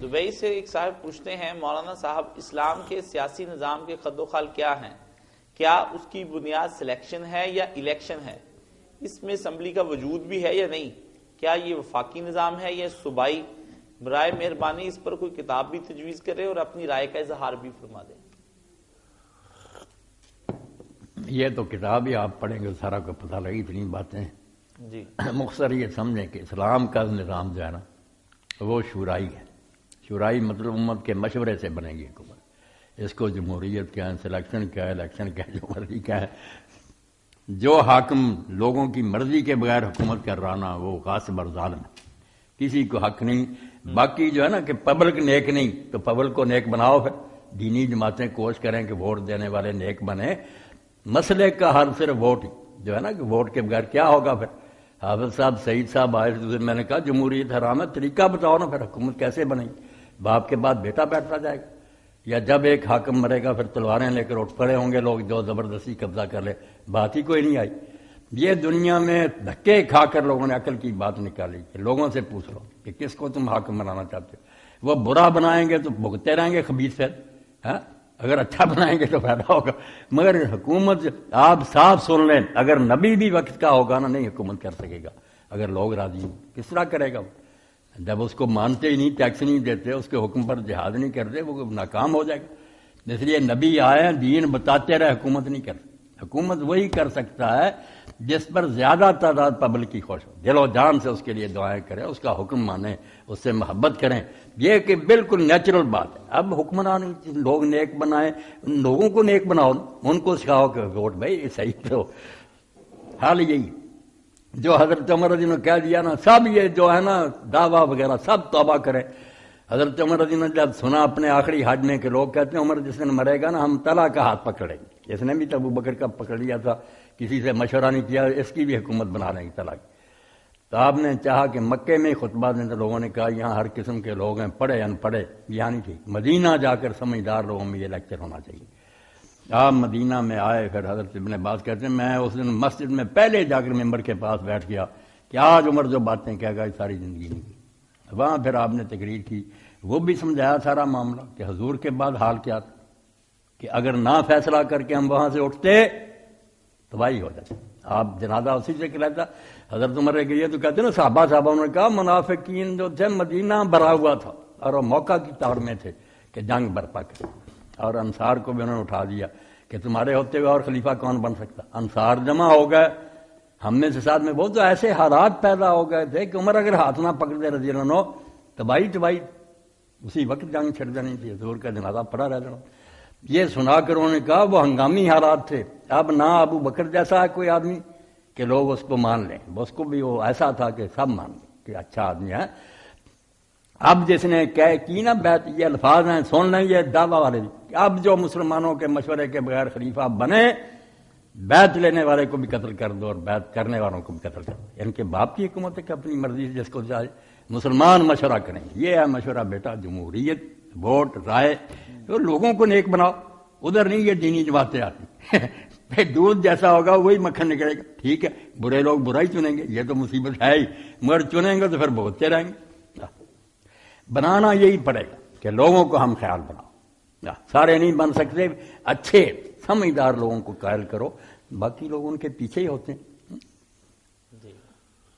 Dubai سے ایک صاحب پوچھتے ہیں مولانا صاحب اسلام کے سیاسی نظام کے خد و خال کیا ہیں؟ کیا اس کی بنیاد سلیکشن ہے یا الیکشن ہے؟ اس میں اسمبلی کا وجود بھی ہے یا نہیں؟ کیا یہ وفاقی نظام ہے یا صوبائی؟ برائے مہربانی اس پر کوئی کتاب بھی تجویز کرے اور اپنی رائے کا اظہار بھی فرما دیں۔ یہ تو کتاب ہی آپ پڑھیں گے سارا کو پتہ لگی، اتنی باتیں جی مختصر یہ سمجھیں کہ اسلام کا نظام جو ہے نا وہ شورائی ہے۔ شورائی مطلب امت کے مشورے سے بنے گی حکومت۔ اس کو جمہوریت کیا ہے، سلیکشن کیا ہے، الیکشن کیا ہے، جو مرضی کیا ہے، جو حاکم لوگوں کی مرضی کے بغیر حکومت کر رہا نا وہ غاصب اور ظالم ہے، کسی کو حق نہیں۔ باقی جو ہے نا کہ پبلک نیک نہیں تو پبلک کو نیک بناؤ، پھر دینی جماعتیں کوشش کریں کہ ووٹ دینے والے نیک بنے۔ مسئلے کا حل صرف ووٹ ہی جو ہے نا کہ ووٹ کے بغیر کیا ہوگا؟ پھر حافظ صاحب سعید صاحب آئے تھے، میں نے کہا جمہوریت حرام ہے، طریقہ بتاؤ نا، پھر حکومت کیسے بنے گی؟ باپ کے بعد بیٹا بیٹھتا جائے گا، یا جب ایک حاکم مرے گا پھر تلواریں لے کر اٹھ پڑے ہوں گے لوگ جو زبردستی قبضہ کر لے، بات ہی کوئی نہیں آئی۔ یہ دنیا میں دھکے کھا کر لوگوں نے عقل کی بات نکالی کہ لوگوں سے پوچھ لو کہ کس کو تم حاکم بنانا چاہتے ہو، وہ برا بنائیں گے تو بھگتے رہیں گے خبیث فعل، اگر اچھا بنائیں گے تو فائدہ ہوگا۔ مگر حکومت آپ صاف سن لیں، اگر نبی بھی وقت کا ہوگا نا نہیں حکومت کر سکے گا، اگر لوگ راضی ہوں کس طرح کرے گا؟ جب اس کو مانتے ہی نہیں، ٹیکس نہیں دیتے، اس کے حکم پر جہاد نہیں کرتے، وہ ناکام ہو جائے گا۔ اس لیے نبی آئے دین بتاتے رہے، حکومت نہیں کرتے۔ حکومت وہی کر سکتا ہے جس پر زیادہ تعداد پبلک کی خوش ہو، دل و جان سے اس کے لیے دعائیں کریں، اس کا حکم مانیں، اس سے محبت کریں۔ یہ کہ بالکل نیچرل بات ہے۔ اب حکمران لوگ نیک بنائیں، لوگوں کو نیک بناؤ، ان کو سکھاؤ کہ ووٹ بھائی یہ صحیح تو حال یہی جو حضرت عمر رضی اللہ نے کہہ دیا نا، سب یہ جو ہے نا دعویٰ وغیرہ سب توبہ کریں۔ حضرت عمر رضی اللہ نے جب سنا اپنے آخری حج میں کہ لوگ کہتے ہیں عمر جس دن مرے گا نا ہم طلحہ کا ہاتھ پکڑیں گے، اس نے بھی تو ابو بکر کا پکڑ لیا تھا، کسی سے مشورہ نہیں کیا، اس کی بھی حکومت بنا لیں گے طلحہ کی۔ تو آپ نے چاہا کہ مکے میں خطبہ دیں تو لوگوں نے کہا یہاں ہر قسم کے لوگ ہیں، پڑھے ان پڑھے، یہاں نہیں ٹھیک، مدینہ جا کر سمجھدار لوگوں میں یہ لیکچر ہونا چاہیے۔ آپ مدینہ میں آئے، پھر حضرت ابن عباس کہتے ہیں میں اس دن مسجد میں پہلے جا کر ممبر کے پاس بیٹھ گیا کہ آج عمر جو باتیں کہہ گا ساری زندگی نہیں کی۔ وہاں پھر آپ نے تقریر کی، وہ بھی سمجھایا سارا معاملہ کہ حضور کے بعد حال کیا تھا، کہ اگر نہ فیصلہ کر کے ہم وہاں سے اٹھتے تباہی ہو جاتی۔ آپ جنازہ اسی سے کہتا حضرت عمر نے یہ تو کہتے نا صحابہ نے کہا منافقین جو تھے مدینہ بھرا ہوا تھا اور وہ موقع کی طور میں تھے کہ جنگ برپا کرے، اور انصار کو بھی انہوں نے اٹھا دیا کہ تمہارے ہوتے ہوئے اور خلیفہ کون بن سکتا۔ انصار جمع ہو گئے، ہم میں سے ساتھ میں بہت ایسے حالات پیدا ہو گئے تھے کہ عمر اگر ہاتھ نہ پکڑتے رضی اللہ عنہ تباہی اسی وقت جنگ چھڑ جانی تھی، حضور کا جنازہ پڑا رہ جانا۔ یہ سنا کر انہوں نے کہا وہ ہنگامی حالات تھے، اب نہ ابو بکر جیسا ہے کوئی آدمی کہ لوگ اس کو مان لیں، اس کو بھی وہ ایسا تھا کہ سب مان لیں کہ اچھا آدمی ہے۔ اب جس نے کی نا بیعت، یہ الفاظ ہیں سن لیں، یہ دعویٰ والے کہ اب جو مسلمانوں کے مشورے کے بغیر خلیفہ بنے بیعت لینے والے کو بھی قتل کر دو اور بیعت کرنے والوں کو بھی قتل کر دو۔ ان کے باپ کی حکومت ہے کہ اپنی مرضی سے جس کو چاہے مسلمان مشورہ کریں، یہ ہے مشورہ بیٹا، جمہوریت، ووٹ، رائے، تو لوگوں کو نیک بناؤ، ادھر نہیں یہ دینی جماعتیں آتی پھر دودھ جیسا ہوگا وہی مکھن نکلے گا۔ ٹھیک ہے برے لوگ برا ہی چنیں گے، یہ تو مصیبت ہے ہی، مگر چنیں گے تو پھر بھگتتے رہیں گے۔ بنانا یہی پڑے گا کہ لوگوں کو ہم خیال بناؤ، سارے نہیں بن سکتے، اچھے سمجھدار لوگوں کو قائل کرو، باقی لوگ ان کے پیچھے ہی ہوتے ہیں۔